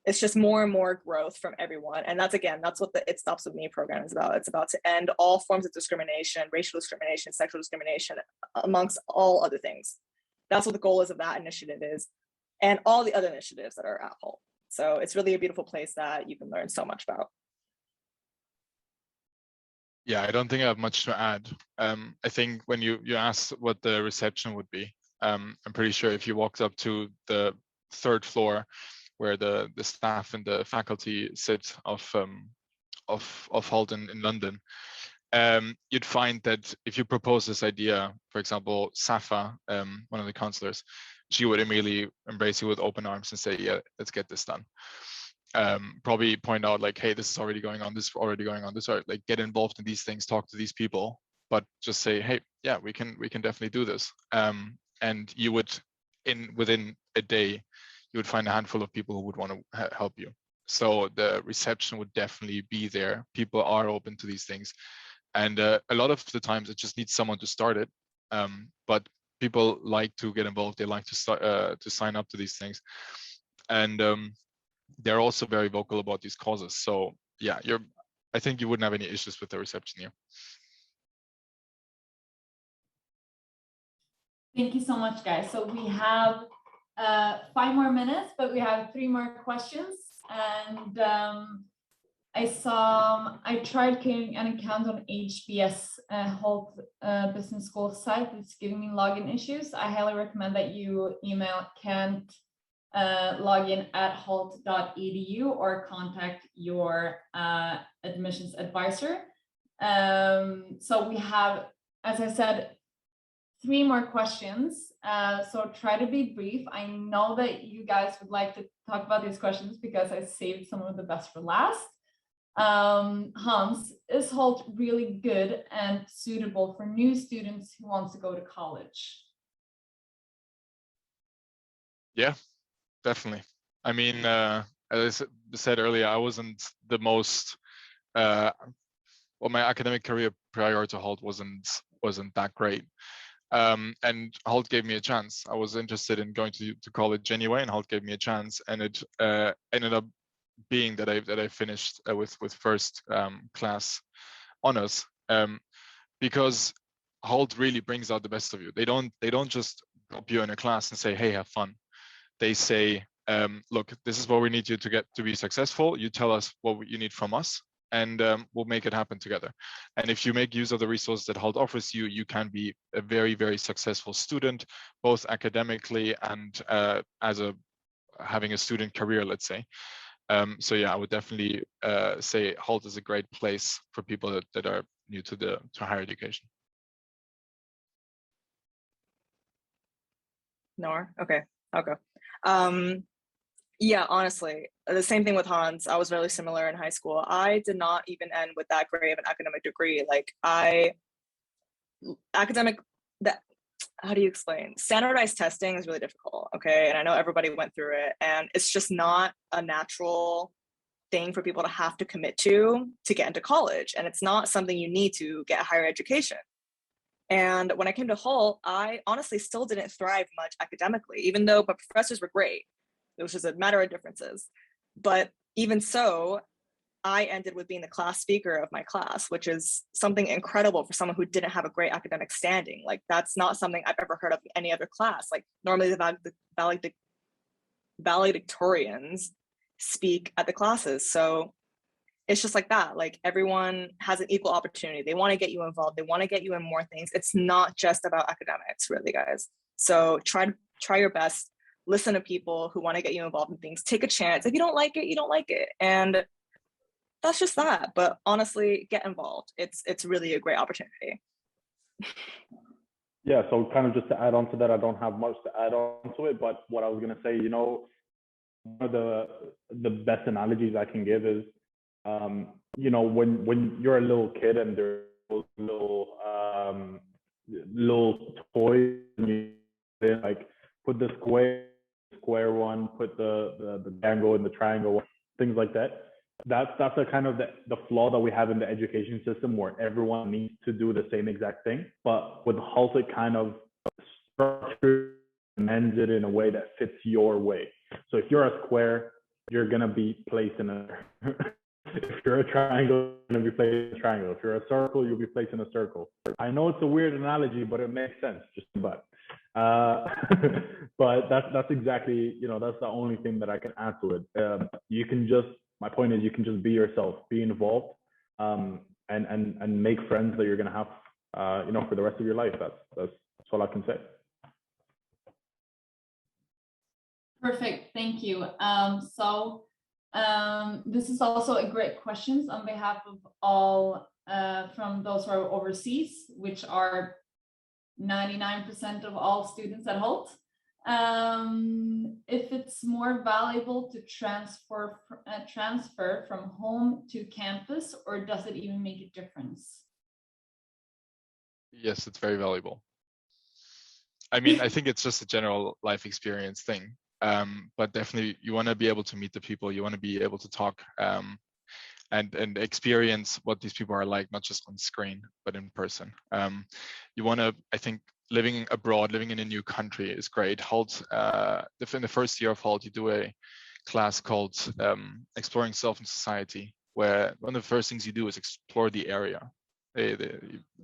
it's just more and more growth from everyone. And that's what the It Stops With Me program is about. It's about to end all forms of discrimination, racial discrimination, sexual discrimination, amongst all other things. That's what the goal is of that initiative is, and all the other initiatives that are at Hult. So it's really a beautiful place that you can learn so much about. Yeah, I don't think I have much to add. I think when you asked what the reception would be, I'm pretty sure if you walked up to the third floor, where the staff and the faculty sit of Halt in London, you'd find that if you propose this idea, for example, Safa, one of the counselors, she would immediately embrace you with open arms and say, yeah, let's get this done. Probably point out like, hey, this is already going on, like get involved in these things, talk to these people, but just say, hey, yeah, we can definitely do this. And you would, within a day, you would find a handful of people who would want to help you. So the reception would definitely be there. People are open to these things. And a lot of the times it just needs someone to start it. But people like to get involved. They like to start, to sign up to these things. And they're also very vocal about these causes. So yeah, I think you wouldn't have any issues with the reception here. Thank you so much, guys. So we have 5 more minutes, but we have 3 more questions. And I tried creating an account on HBS Hult Business School site. It's giving me login issues. I highly recommend that you email Kent login at halt.edu or contact your admissions advisor. So we have, as I said, 3 more questions. So try to be brief. I know that you guys would like to talk about these questions because I saved some of the best for last. Hans, is Hult really good and suitable for new students who want to go to college? Yeah, definitely. I mean, as I said earlier, I wasn't the most, well, my academic career prior to Hult wasn't that great. And Hult gave me a chance. I was interested in going to college anyway, and Hult gave me a chance, and it ended up being that I finished with first class honors, because Hult really brings out the best of you. They don't just drop you in a class and say, hey, have fun. They say, look, this is what we need you to get to be successful. You tell us what you need from us, and we'll make it happen together. And if you make use of the resources that Halt offers you, you can be a very, very successful student, both academically and having a student career, let's say. So yeah, I would definitely say Halt is a great place for people that are new to higher education. Nour? Okay, I'll go. Yeah, honestly, the same thing with Hans. I was really similar in high school. I did not even end with that great of an academic degree. Like how do you explain? Standardized testing is really difficult, okay? And I know everybody went through it, and it's just not a natural thing for people to have to commit to get into college. And it's not something you need to get higher education. And when I came to Hult, I honestly still didn't thrive much academically, even though my professors were great. It was just a matter of differences. But even so, I ended with being the class speaker of my class, which is something incredible for someone who didn't have a great academic standing. Like, that's not something I've ever heard of in any other class. Like, normally the valedictorians speak at the classes. So it's just like that. Like, everyone has an equal opportunity. They want to get you involved. They want to get you in more things. It's not just about academics, really, guys. So try your best. Listen to people who want to get you involved in things. Take a chance. If you don't like it, you don't like it. And that's just that. But honestly, get involved. It's really a great opportunity. Yeah, so kind of just to add on to that, I don't have much to add on to it, but what I was going to say, one of the best analogies I can give is, when you're a little kid and there's little toys, and you like put the square one, put the rectangle in the triangle one, things like that. That's a kind of the flaw that we have in the education system, where everyone needs to do the same exact thing. But with Halt, it kind of structures and amends it in a way that fits your way. So if you're a square, you're gonna be placed in a if you're a triangle, you're gonna be placed in a triangle. If you're a circle, you'll be placed in a circle. I know it's a weird analogy, but it makes sense. But that's exactly, that's the only thing that I can add to it. My point is, you can just be yourself, be involved, and make friends that you're gonna have, for the rest of your life. That's all I can say. Perfect, thank you. This is also a great question on behalf of all from those who are overseas, which are 99% of all students at Hult. If it's more valuable to transfer from home to campus, or does it even make a difference? Yes, it's very valuable. I mean, I think it's just a general life experience thing. But definitely you want to be able to meet the people, you want to be able to talk and experience what these people are like, not just on screen, but in person. You want to, I think, living abroad, living in a new country is great. Halt, in the first year of Halt, you do a class called Exploring Self and Society, where one of the first things you do is explore the area.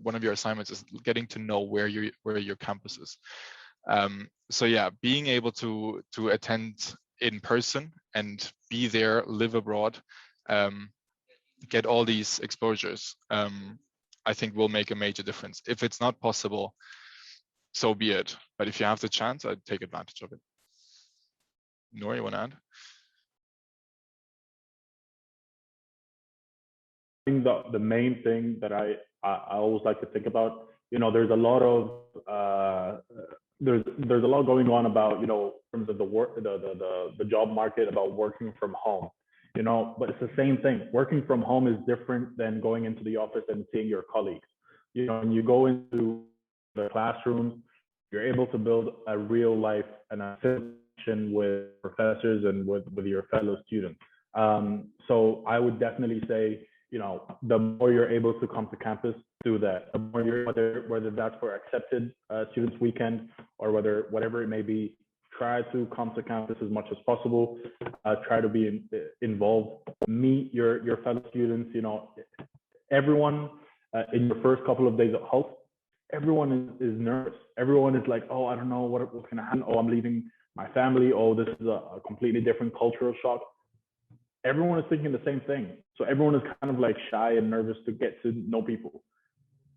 One of your assignments is getting to know where your campus is. So yeah, being able to attend in person and be there, live abroad, get all these exposures, I think will make a major difference. If it's not possible, so be it. But if you have the chance, I'd take advantage of it. Nour, you want to add? I think the main thing that I always like to think about, there's a lot of there's a lot going on about, in terms of the job market, about working from home, but it's the same thing. Working from home is different than going into the office and seeing your colleagues. When you go into the classroom, you're able to build a real life and a connection with professors and with your fellow students. So I would definitely say, the more you're able to come to campus, do that. The more whether that's for accepted students weekend or whatever it may be, try to come to campus as much as possible. Try to be involved, meet your fellow students. Everyone in your first couple of days at Hult, everyone is nervous. Everyone is like, oh, I don't know what's going to happen. Oh, I'm leaving my family. Oh, this is a completely different cultural shock. everyone is thinking the same thing. So everyone is kind of like shy and nervous to get to know people.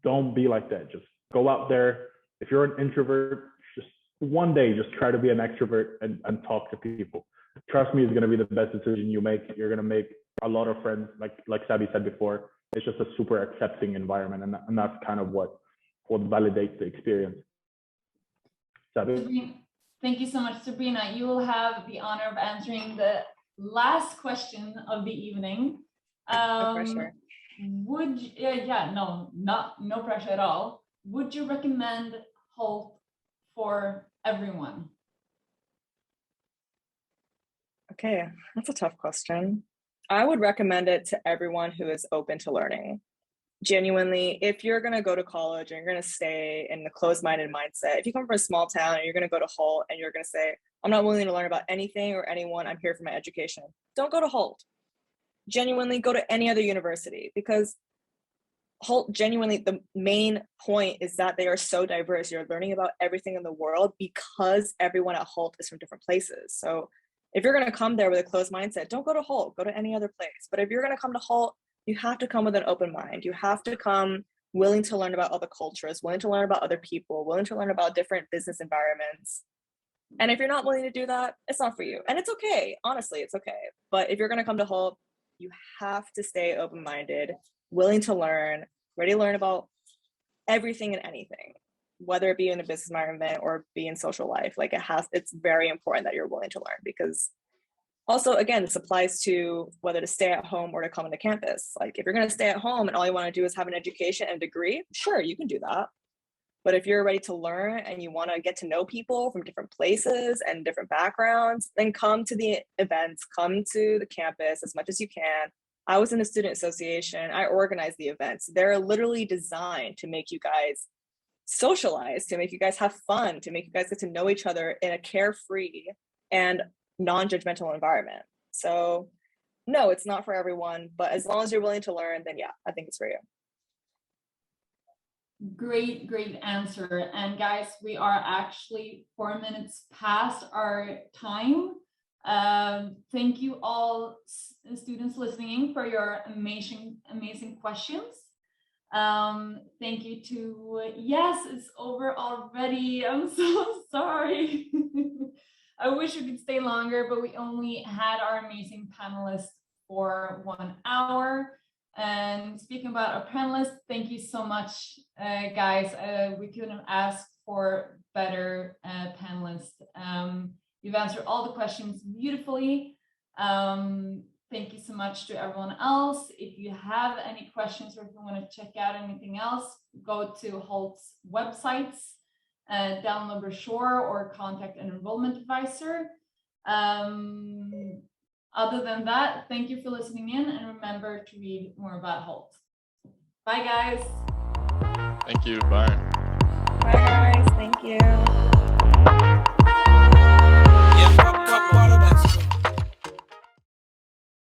Don't be like that. Just go out there. If you're an introvert, just one day, just try to be an extrovert and talk to people. Trust me, it's going to be the best decision you make. You're going to make a lot of friends. Like Sabi said before, it's just a super accepting environment. And that's kind of what validates the experience. Sabi? Thank you so much, Sabrina. You will have the honor of answering the last question of the evening. No pressure. Would no pressure at all. Would you recommend Halt for everyone? Okay, that's a tough question. I would recommend it to everyone who is open to learning. Genuinely, if you're going to go to college and you're going to stay in the closed-minded mindset, if you come from a small town and you're going to go to Hult and you're going to say, I'm not willing to learn about anything or anyone, I'm here for my education, don't go to Hult. Genuinely go to any other university, because Hult, genuinely, the main point is that they are so diverse. You're learning about everything in the world because everyone at Hult is from different places. So if you're going to come there with a closed mindset, don't go to Hult, go to any other place. But if you're going to come to Hult, you have to come with an open mind. You have to come willing to learn about other cultures, willing to learn about other people, willing to learn about different business environments. And if you're not willing to do that, it's not for you. And it's okay. Honestly, it's okay. But if you're going to come to Hult, you have to stay open-minded, willing to learn, ready to learn about everything and anything, whether it be in a business environment or be in social life. Like it's very important that you're willing to learn, because also, again, this applies to whether to stay at home or to come into campus. Like if you're going to stay at home and all you want to do is have an education and degree, sure, you can do that. But if you're ready to learn and you want to get to know people from different places and different backgrounds, then come to the events, come to the campus as much as you can. I was in the student association. I organized the events. They're literally designed to make you guys socialize, to make you guys have fun, to make you guys get to know each other in a carefree and non-judgmental environment. So no, it's not for everyone, but as long as you're willing to learn, then yeah, I think it's for you. Great answer. And guys, we are actually 4 minutes past our time. Thank you all students listening for your amazing questions. Thank you to, yes, it's over already. I'm so sorry. I wish we could stay longer, but we only had our amazing panelists for 1 hour. And speaking about our panelists, thank you so much, guys. We couldn't have asked for better panelists. You've answered all the questions beautifully. Thank you so much to everyone else. If you have any questions or if you want to check out anything else, go to Halt's websites, download brochure or contact an enrollment advisor. Other than that, thank you for listening in, and remember to read more about Halt. Bye, guys. Thank you. Bye. Bye, guys. Thank you. Yeah,